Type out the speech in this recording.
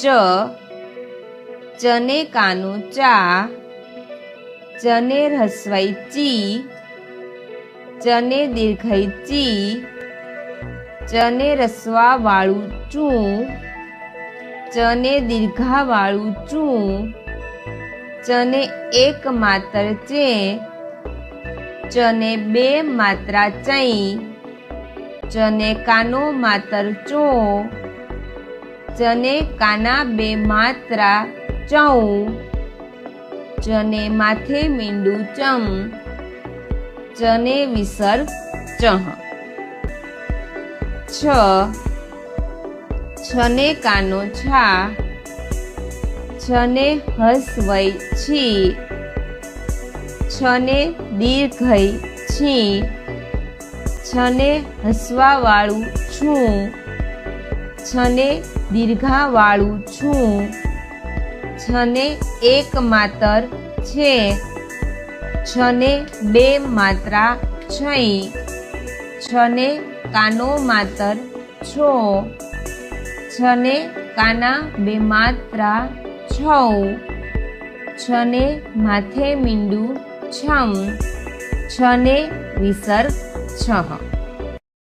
ચ, ચને કાનો ચા, ચને રસ્વઈ ચી, ચને દીર્ઘઈ ચી, ચને રસ્વાવાળું ચું, ચને દીર્ઘાવાળું ચું, ચને એક માત્ર ચે, ચને બે માત્રા ચઈ, ચને કાનો માત્ર ચો, ચને કાના બે માત્રા ચૌ, ચને માથે મીંડું ચમ, ચને વિસર્ગ ચહ. છ, છને કાનો છા, છને હસ્વઈ છી, છને દીર્ઘઈ છી, છને હસવાવાળું છું, છને દીર્ઘાવાળું છું, છને એક માત્ર છે, છને બે માત્રા છઈ, છને કાનો માત્ર છો, છને કાના બે માત્રા છૌ, છને માથે મીંડું છમ, છને વિસર્ગ છહ.